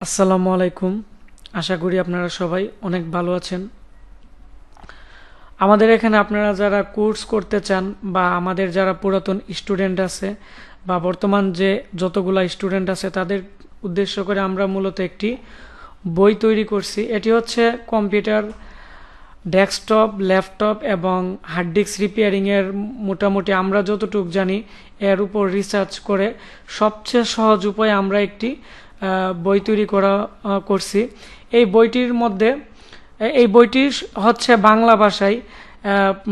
আসসালামু আলাইকুম। আশা করি আপনারা সবাই অনেক ভালো আছেন। আমাদের এখানে আপনারা যারা কোর্স করতে চান বা আমাদের যারা পুরাতন স্টুডেন্ট আছে বা বর্তমান যে যতগুলা স্টুডেন্ট আছে তাদের উদ্দেশ্য করে আমরা মূলত একটি বই তৈরি করছি। এটি হচ্ছে কম্পিউটার, ডেস্কটপ, ল্যাপটপ এবং হার্ড ডিস্ক রিপেয়ারিংয়ের মোটামুটি আমরা যতটুকু জানি এর উপর রিসার্চ করে সবচেয়ে সহজ উপায়ে আমরা একটি বই তৈরি করছি। এই বইটির মধ্যে এই বইটি হচ্ছে বাংলা ভাষায়।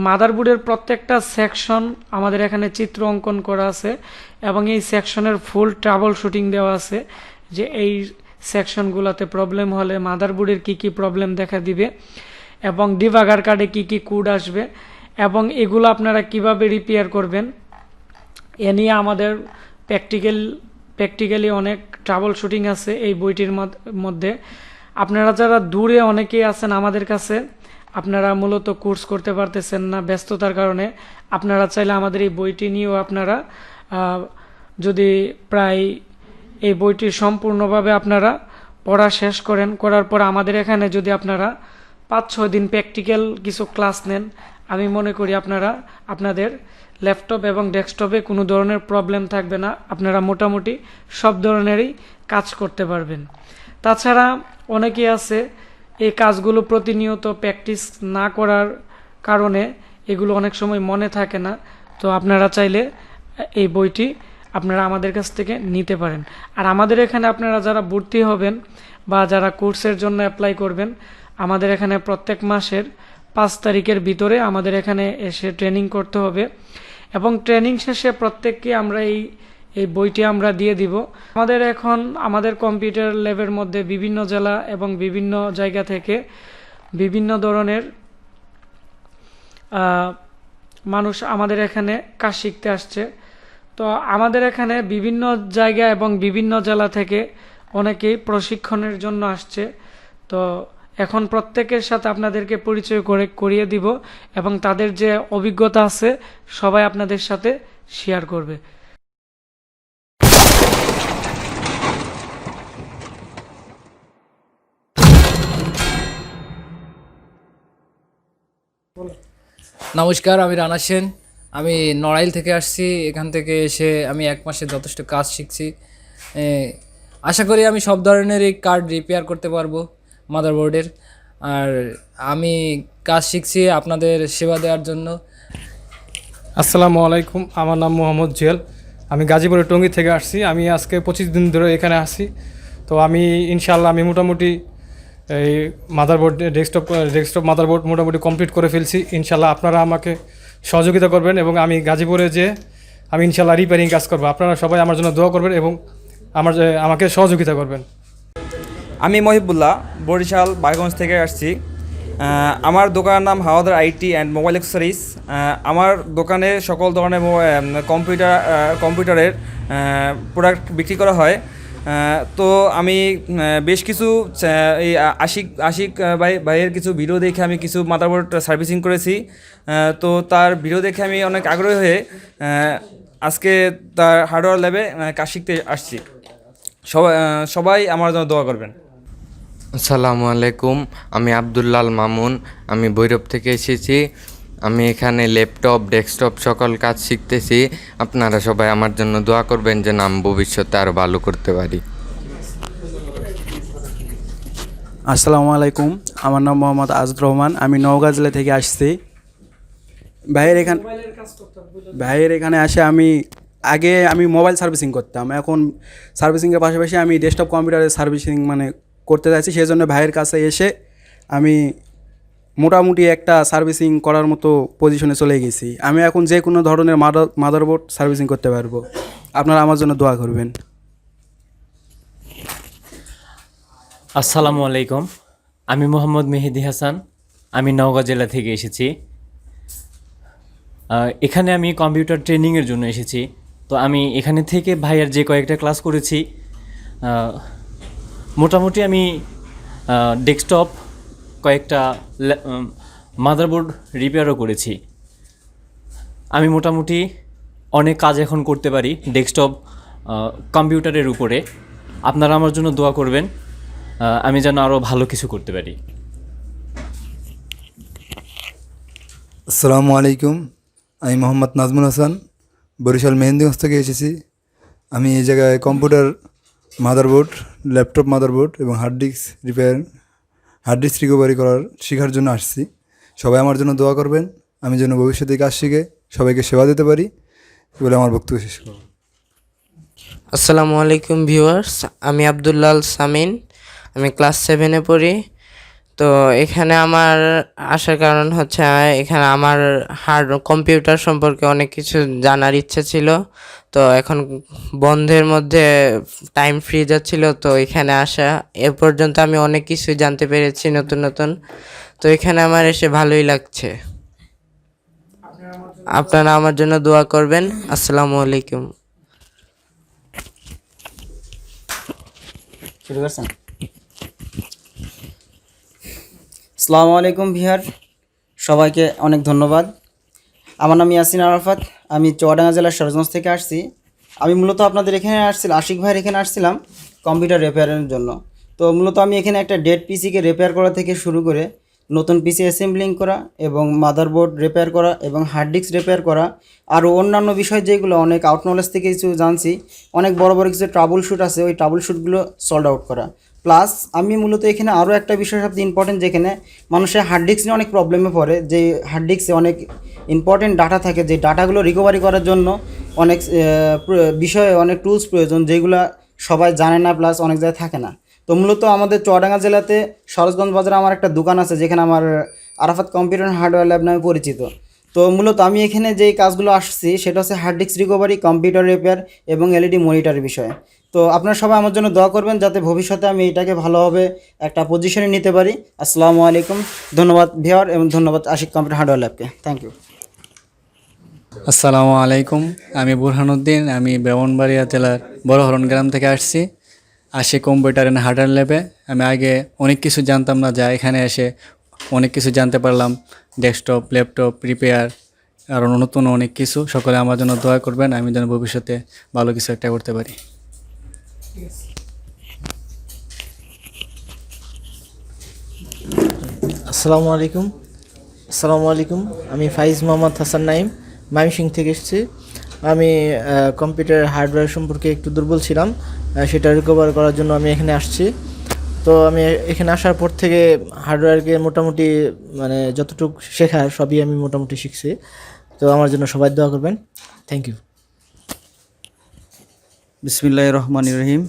মাদারবোর্ডের প্রত্যেকটা সেকশন আমাদের এখানে চিত্র অঙ্কন করা আছে এবং এই সেকশনের ফুল ট্রাবল শুটিং দেওয়া আছে যে এই সেকশনগুলোতে প্রবলেম হলে মাদারবোর্ডের কি কি প্রবলেম দেখা দিবে এবং ডিবাগার কার্ডে কি কি কোড আসবে এবং এগুলো আপনারা কিভাবে রিপেয়ার করবেন এ নিয়ে আমাদের প্র্যাকটিক্যালি অনেক ট্রাবল শুটিং আছে এই বইটির মধ্যে। আপনারা যারা দূরে অনেকেই আছেন আমাদের কাছে, আপনারা মূলত কোর্স করতে পারতেছেন না ব্যস্ততার কারণে, আপনারা চাইলে আমাদের এই বইটি নিয়েও আপনারা যদি প্রায় এই বইটি সম্পূর্ণভাবে আপনারা পড়া শেষ করার পর আমাদের এখানে যদি আপনারা 5-6 দিন প্র্যাকটিক্যাল কিছু ক্লাস নেন, আমি মনে করি আপনাদের ল্যাপটপ এবং ডেস্কটপে কোনো ধরনের প্রবলেম থাকবে না, আপনারা মোটামুটি সব ধরনেরই কাজ করতে পারবেন। তাছাড়া অনেকেই আছে এই কাজগুলো প্রতিনিয়ত প্র্যাকটিস না করার কারণে এগুলো অনেক সময় মনে থাকে না, তো আপনারা চাইলে এই বইটি আপনারা আমাদের কাছ থেকে নিতে পারেন। আর আমাদের এখানে আপনারা যারা ভর্তি হবেন বা যারা কোর্সের জন্য অ্যাপ্লাই করবেন, আমাদের এখানে প্রত্যেক মাসের 5 তারিখের ভিতরে আমাদের এখানে এসে ট্রেনিং করতে হবে এবং ট্রেনিং শেষে প্রত্যেককে আমরা এই বইটি আমরা দিয়ে দিব। আমাদের কম্পিউটার ল্যাবের মধ্যে বিভিন্ন জেলা এবং বিভিন্ন জায়গা থেকে বিভিন্ন ধরনের মানুষ আমাদের এখানে কাজ শিখতে আসছে। তো আমাদের এখানে বিভিন্ন জায়গা এবং বিভিন্ন জেলা থেকে অনেকেই প্রশিক্ষণের জন্য আসছে। তো এখন প্রত্যেকের সাথে আপনাদেরকে পরিচয় করিয়ে দিব এবং তাদের যে অভিজ্ঞতা আছে সবাই আপনাদের সাথে শেয়ার করবে। নমস্কার, আমি রানা সেন। আমি নড়াইল থেকে আসছি। এখান থেকে এসে আমি 1 মাসে যথেষ্ট কাজ শিখছি। আশা করি আমি সব ধরনেরই কার্ড রিপেয়ার করতে পারবো মাদারবোর্ডের। আর আমি কাজ শিখছি আপনাদের সেবা দেওয়ার জন্য। আসসালামু আলাইকুম, আমার নাম মোহাম্মদ জুয়েল। আমি গাজীপুরের টঙ্গী থেকে আসছি। আমি আজকে 25 দিন ধরে এখানে আসছি। তো ইনশাআল্লাহ আমি মোটামুটি এই ডেস্কটপ মাদারবোর্ড মোটামুটি কমপ্লিট করে ফেলছি। ইনশাআল্লাহ আপনারা আমাকে সহযোগিতা করবেন এবং আমি গাজীপুরে আমি ইনশাআল্লাহ রিপেয়ারিং কাজ করবো। আপনারা সবাই আমার জন্য দোয়া করবেন এবং আমাকে সহযোগিতা করবেন। আমি মহিবুল্লাহ, বরিশাল বাইগঞ্জ থেকে আসছি। আমার দোকানের নাম হাওয়াদার আইটি অ্যান্ড মোবাইল অ্যাক্সেসরিজ। আমার দোকানে সকল ধরনের কম্পিউটারের প্রোডাক্ট বিক্রি করা হয়। তো আমি বেশ কিছু এই আশিক ভাইয়ের কিছু ভিডিও দেখে আমি কিছু মাদারবোর্ড সার্ভিসিং করেছি। তো তার ভিডিও দেখে আমি অনেক আগ্রহী হয়ে আজকে তার হার্ডওয়্যার ল্যাবে কাজ শিখতে আসছি। সবাই আমার জন্য দোয়া করবেন। আসসালামু আলাইকুম, আমি আব্দুল্লাল মামুন। আমি ভৈরব থেকে এসেছি। আমি এখানে ল্যাপটপ, ডেস্কটপ সকল কাজ শিখতেছি। আপনারা সবাই আমার জন্য দোয়া করবেন যেন আমি ভবিষ্যতে আরও ভালো করতে পারি। আসসালামু আলাইকুম, আমার নাম মোহাম্মদ আজর রহমান। আমি নওগাঁ জেলা থেকে আসছি। ভাইয়ের এখানে আসে আগে আমি মোবাইল সার্ভিসিং করতাম। এখন সার্ভিসিংয়ের পাশাপাশি আমি ডেস্কটপ কম্পিউটারের সার্ভিসিং করতে চাইছি। সেই জন্য ভাইয়ের কাছে এসে আমি মোটামুটি একটা সার্ভিসিং করার মতো পজিশনে চলে গেছি। আমি এখন যে কোনো ধরনের মাদারবোর্ড সার্ভিসিং করতে পারবো। আপনারা আমার জন্য দোয়া করবেন। আসসালামু আলাইকুম, আমি মোহাম্মদ মেহেদি হাসান। আমি নওগাঁ জেলা থেকে এসেছি। এখানে আমি কম্পিউটার ট্রেনিংয়ের জন্য এসেছি। তো আমি এখানে থেকে ভাইয়ের যে কয়েকটা ক্লাস করেছি, মোটামুটি আমি ডেস্কটপ, কয়েকটা মাদারবোর্ড রিপেয়ারও করেছি। আমি মোটামুটি অনেক কাজ এখন করতে পারি ডেস্কটপ কম্পিউটারের উপরে। আপনারা আমার জন্য দোয়া করবেন। আমি যেন আরও ভালো কিছু করতে পারি। আসসালামু আলাইকুম, আমি মোহাম্মদ নাজমুল হাসান, বরিশাল মেহেন্দিগঞ্জ থেকে এসেছি। আমি এই জায়গায় কম্পিউটার মাদারবোর্ড, ল্যাপটপ মাদারবোর্ড এবং হার্ড ডিস্ক রিকভারি শেখার জন্য আসছি। সবাই আমার জন্য দোয়া করবেন, আমি যেন ভবিষ্যতে কাজ শিখে সবাইকে সেবা দিতে পারি বলে আমার বক্তব্য শেষ করব। আসসালামু আলাইকুম ভিউয়ার্স, আমি আব্দুল্লাল সামিন, আমি ক্লাস 7-এ পড়ি। তো এখানে আমার আসার কারণ হচ্ছে এখানে আমার কম্পিউটার সম্পর্কে অনেক কিছু জানার ইচ্ছে ছিল। তো এখন বন্ধের মধ্যে টাইম ফ্রি যাচ্ছিল, তো এখানে আসা এ পর্যন্ত আমি অনেক কিছু জানতে পেরেছি নতুন নতুন। তো এখানে আমার এসে ভালোই লাগছে। আপনারা আমার জন্য দোয়া করবেন। আসসালামু আলাইকুম। শুরু করছেন? আসসালামু আলাইকুম ভিউয়ার, সবাইকে অনেক ধন্যবাদ। আমার নাম ইয়াসিন আরাফাত, আমি চুয়াডাঙ্গা জেলার সরজগঞ্জ থেকে আসছি। আমি মূলত আপনাদের এখানে আশিক ভাইয়ের এখানে আসছিলাম কম্পিউটার রিপেয়ারের জন্য। তো মূলত আমি এখানে একটা ডেড পিসিকে রিপেয়ার করা থেকে শুরু করে নতুন পিসি অ্যাসেম্বলিং করা এবং মাদারবোর্ড রিপেয়ার করা এবং হার্ড ডিস্ক রিপেয়ার করা, আরও অন্যান্য বিষয় যেগুলো অনেক আউট নলেজ থেকে কিছু জানছি, অনেক বড় বড় কিছু ট্রাবল শুট আছে, ওই ট্রাবল শুটগুলো সলভ আউট করা। প্লাস আমি মূলত এখানে আরও একটা বিষয় সবচেয়ে ইম্পর্টেন্ট, যেখানে মানুষের হার্ড ডিস্ক নিয়ে অনেক প্রবলেমে পড়ে, যে হার্ড ডিস্কে অনেক ইম্পর্টেন্ট ডাটা থাকে, যে ডাটাগুলো রিকভারি করার জন্য অনেক বিষয়ে অনেক টুলস প্রয়োজন, যেগুলো সবাই জানে না, প্লাস অনেক জায়গায় থাকে না। তো মূলত আমাদের চুয়াডাঙ্গা জেলাতে সরোজগঞ্জ বাজারে আমার একটা দোকান আছে, যেখানে আমার আরাফাত কম্পিউটার হার্ডওয়্যার ল্যাব নামে পরিচিত। তো মূলত আমি এখানে যেই কাজগুলো আসছি সেটা হচ্ছে hard disk recovery, computer repair এবং এলইডি মনিটরের বিষয়ে। তো আপনারা সবাই আমার জন্য দোয়া করবেন, যাতে ভবিষ্যতে আমি এটাকে ভালোভাবে একটা পজিশনে নিতে পারি। আসসালামু আলাইকুম, ধন্যবাদ ভিউয়ার এবং ধন্যবাদ আশিক কম্পিউটার হার্ডওয়্যার ল্যাবকে। Thank you. আসসালামু আলাইকুম, আমি বুরহানুদ্দিন, আমি ব্রাহ্মণবাড়িয়া জেলার বড়হরণ গ্রাম থেকে আসছি আশিক কম্পিউটার অ্যান্ড হার্ডওয়্যার ল্যাবে। আমি আগে অনেক কিছু জানতাম না, যা এখানে এসে অনেক কিছু জানতে পারলাম, ডেস্কটপ ল্যাপটপ রিপেয়ার আর নতুন অনেক কিছু। সকলে আমার জন্য দোয়া করবেন, আমি যেন ভবিষ্যতে ভালো কিছু একটা করতে পারি। আসসালামু আলাইকুম, আমি ফাইজ মোহাম্মদ হাসান নাইম, ময়মনসিংহ থেকে এসেছি। আমি কম্পিউটার হার্ডওয়্যার সম্পর্কে একটু দুর্বল ছিলাম, সেটা রিকভার করার জন্য আমি এখানে আসছি। তো আমি এখানে আসার পর থেকে হার্ডওয়্যারকে মোটামুটি মানে যতটুকু শেখার সবই আমি মোটামুটি শিখছি। তো আমার জন্য সবাই দোয়া করবেন। Thank you. বিসমিল্লাহির রহমানির রহিম।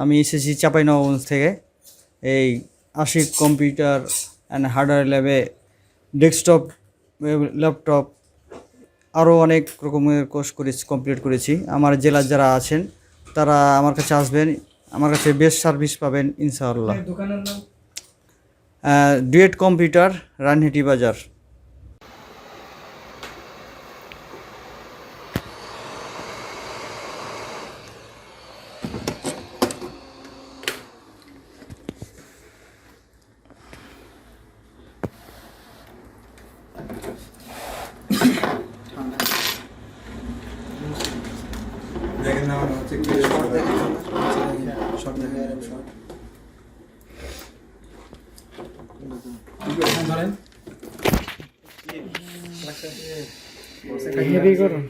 আমি এসেছি চাঁপাইনবাবগঞ্জ থেকে। এই আশিক কম্পিউটার অ্যান্ড হার্ডওয়্যার ল্যাবে ডেস্কটপ ল্যাপটপ আরও অনেক রকমের কোর্স কমপ্লিট করেছি। আমার জেলার যারা আছেন তারা আমার কাছে আসবেন, আমার কাছে বেস্ট সার্ভিস পাবেন ইনশাআল্লাহ। দোকানের নাম ডুয়েট কম্পিউটার, রানহেটি বাজার। দেখেন না হচ্ছে কি হেভি করুন।